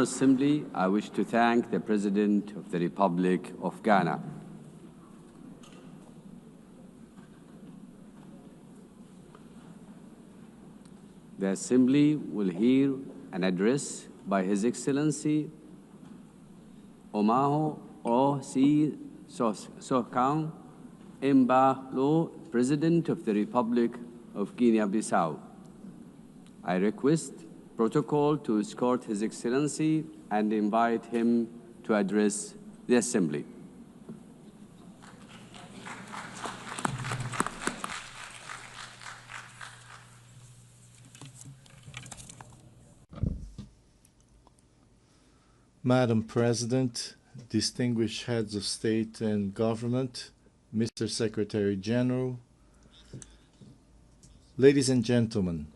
Assembly, I wish to thank the President of the Republic of Ghana. The Assembly will hear an address by His Excellency Umaro Sissoco Embalo, President of the Republic of Guinea Bissau. I request protocol to escort His Excellency and invite him to address the Assembly. Madam President, distinguished heads of state and government, Mr. Secretary General, ladies and gentlemen,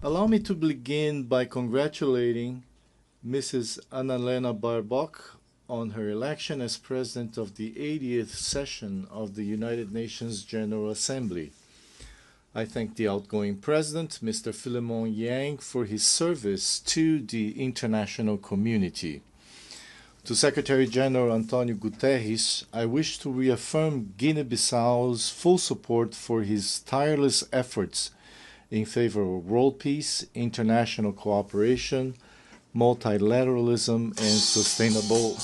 allow me to begin by congratulating Mrs. Annalena Baerbock on her election as President of the 80th session of the United Nations General Assembly. I thank the outgoing President, Mr. Philemon Yang, for his service to the international community. To Secretary General Antonio Guterres, I wish to reaffirm Guinea-Bissau's full support for his tireless efforts in favor of world peace, international cooperation, multilateralism, and sustainable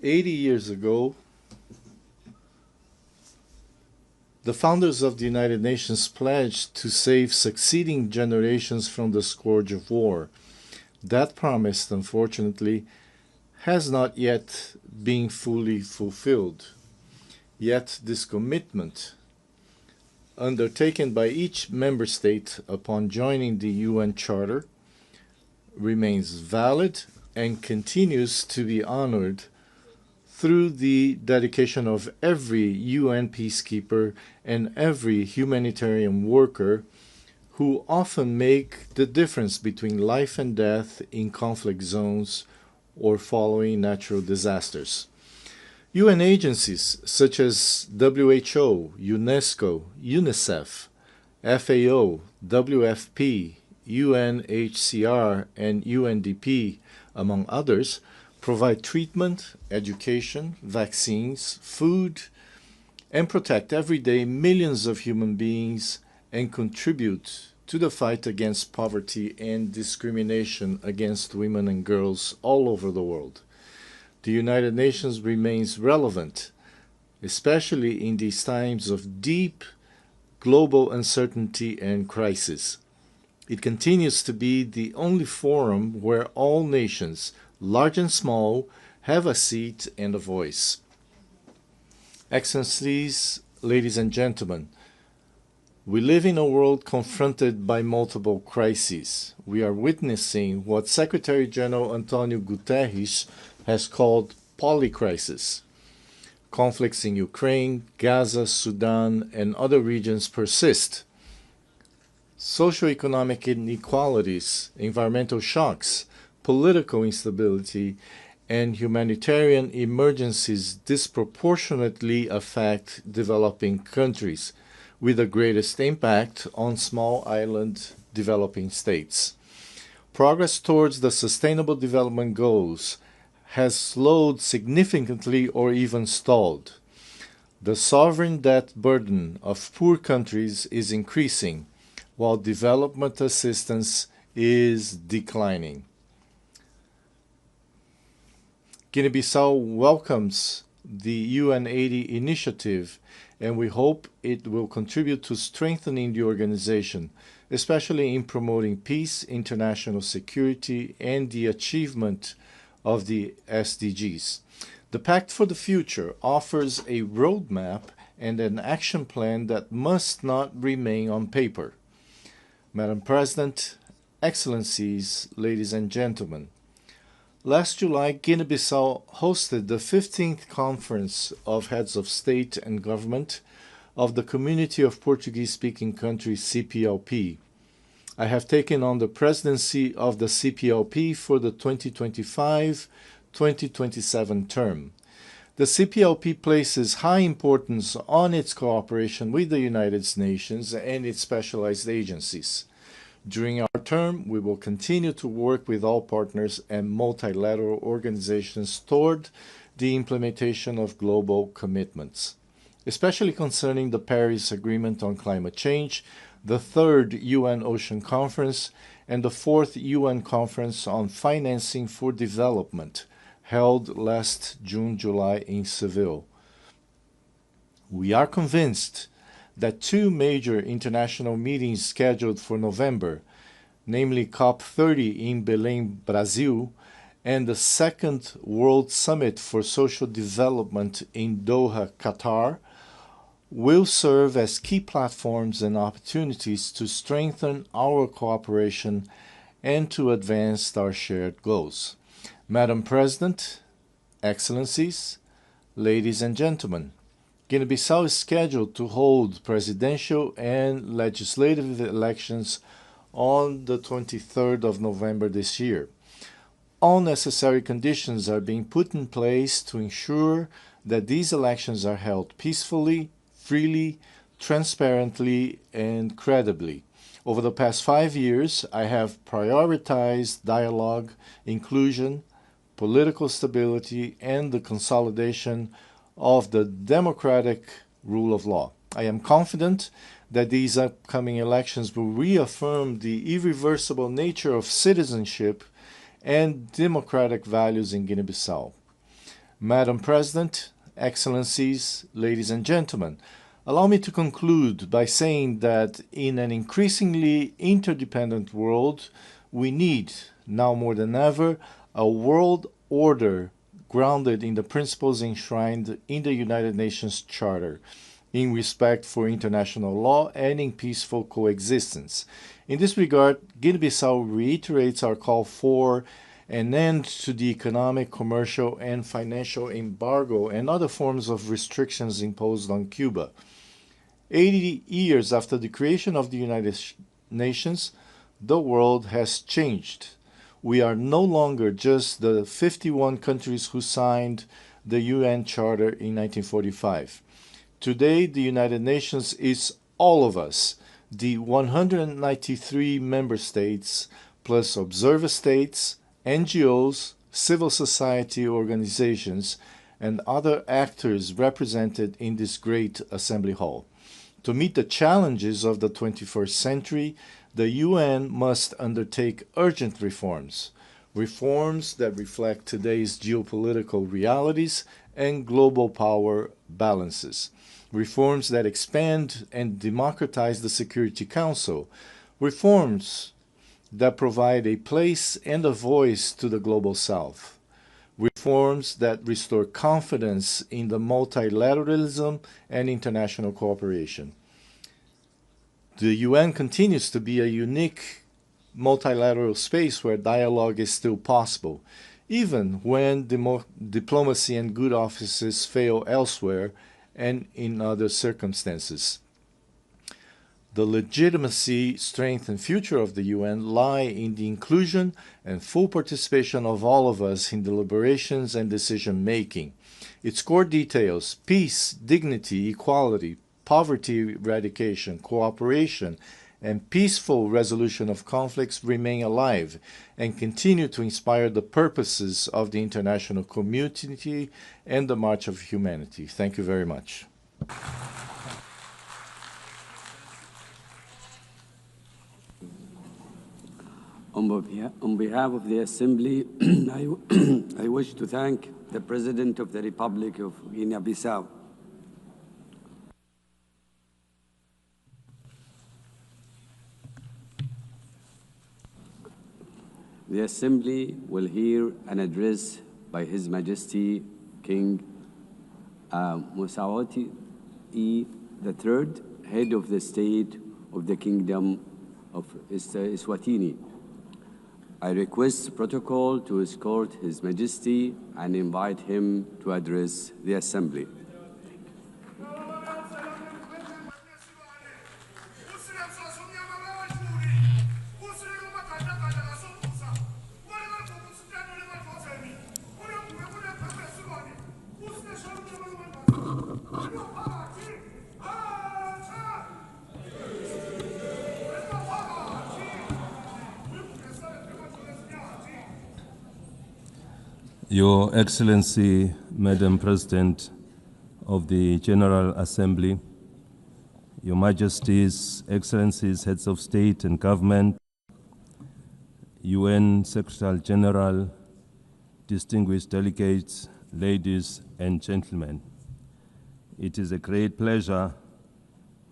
80 years ago, the founders of the United Nations pledged to save succeeding generations from the scourge of war. That promise, unfortunately, has not yet been fully fulfilled. Yet this commitment, undertaken by each member state upon joining the UN Charter, remains valid and continues to be honored through the dedication of every UN peacekeeper and every humanitarian worker who often make the difference between life and death in conflict zones or following natural disasters. UN agencies such as WHO, UNESCO, UNICEF, FAO, WFP, UNHCR, and UNDP, among others, provide treatment, education, vaccines, food, and protect every day millions of human beings and contribute to the fight against poverty and discrimination against women and girls all over the world. The United Nations remains relevant, especially in these times of deep global uncertainty and crisis. It continues to be the only forum where all nations, large and small, have a seat and a voice. Excellencies, ladies and gentlemen, we live in a world confronted by multiple crises. We are witnessing what Secretary General Antonio Guterres has called polycrisis. Conflicts in Ukraine, Gaza, Sudan, and other regions persist. Socioeconomic inequalities, environmental shocks, political instability, and humanitarian emergencies disproportionately affect developing countries, with the greatest impact on small island developing states. Progress towards the Sustainable Development Goals has slowed significantly or even stalled. The sovereign debt burden of poor countries is increasing, while development assistance is declining. Guinea-Bissau welcomes the UN 80 initiative, and we hope it will contribute to strengthening the organization, especially in promoting peace, international security, and the achievement of the SDGs. The Pact for the Future offers a roadmap and an action plan that must not remain on paper. Madam President, Excellencies, ladies and gentlemen, last July, Guinea-Bissau hosted the 15th Conference of Heads of State and Government of the Community of Portuguese-Speaking Countries, CPLP. I have taken on the presidency of the CPLP for the 2025-2027 term. The CPLP places high importance on its cooperation with the United Nations and its specialized agencies. During our term, we will continue to work with all partners and multilateral organizations toward the implementation of global commitments, especially concerning the Paris Agreement on Climate Change, the third UN Ocean Conference, and the fourth UN Conference on Financing for Development, held last June-July in Seville. We are convinced that two major international meetings scheduled for November, namely COP30 in Belém, Brazil, and the Second World Summit for Social Development in Doha, Qatar, will serve as key platforms and opportunities to strengthen our cooperation and to advance our shared goals. Madam President, Excellencies, ladies and gentlemen, Guinea-Bissau is scheduled to hold presidential and legislative elections on the 23rd of November this year. All necessary conditions are being put in place to ensure that these elections are held peacefully, freely, transparently, and credibly. Over the past 5 years, I have prioritized dialogue, inclusion, political stability, and the consolidation of the democratic rule of law. I am confident that these upcoming elections will reaffirm the irreversible nature of citizenship and democratic values in Guinea-Bissau. Madam President, Excellencies, ladies and gentlemen, allow me to conclude by saying that in an increasingly interdependent world, we need, now more than ever, a world order grounded in the principles enshrined in the United Nations Charter, in respect for international law and in peaceful coexistence. In this regard, Guinea-Bissau reiterates our call for an end to the economic, commercial, and financial embargo and other forms of restrictions imposed on Cuba. 80 years after the creation of the United Nations, the world has changed. We are no longer just the 51 countries who signed the UN Charter in 1945. Today, the United Nations is all of us, the 193 member states, plus observer states, NGOs, civil society organizations, and other actors represented in this great assembly hall. To meet the challenges of the 21st century, the UN must undertake urgent reforms, reforms that reflect today's geopolitical realities and global power balances, reforms that expand and democratize the Security Council, reforms that provide a place and a voice to the Global South, reforms that restore confidence in the multilateralism and international cooperation. The UN continues to be a unique multilateral space where dialogue is still possible, even when diplomacy and good offices fail elsewhere and in other circumstances. The legitimacy, strength, and future of the UN lie in the inclusion and full participation of all of us in deliberations and decision-making. Its core details, peace, dignity, equality, poverty eradication, cooperation, and peaceful resolution of conflicts remain alive and continue to inspire the purposes of the international community and the March of Humanity. Thank you very much. On behalf of the Assembly, I wish to thank the President of the Republic of Guinea-Bissau. The Assembly will hear an address by His Majesty King Mosawati III, Head of the State of the Kingdom of Eswatini. I request protocol to escort His Majesty and invite him to address the Assembly. Your Excellency, Madam President of the General Assembly, Your Majesties, Excellencies, Heads of State and Government, UN Secretary General, distinguished delegates, ladies and gentlemen. It is a great pleasure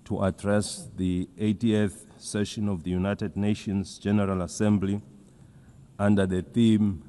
to address the 80th session of the United Nations General Assembly under the theme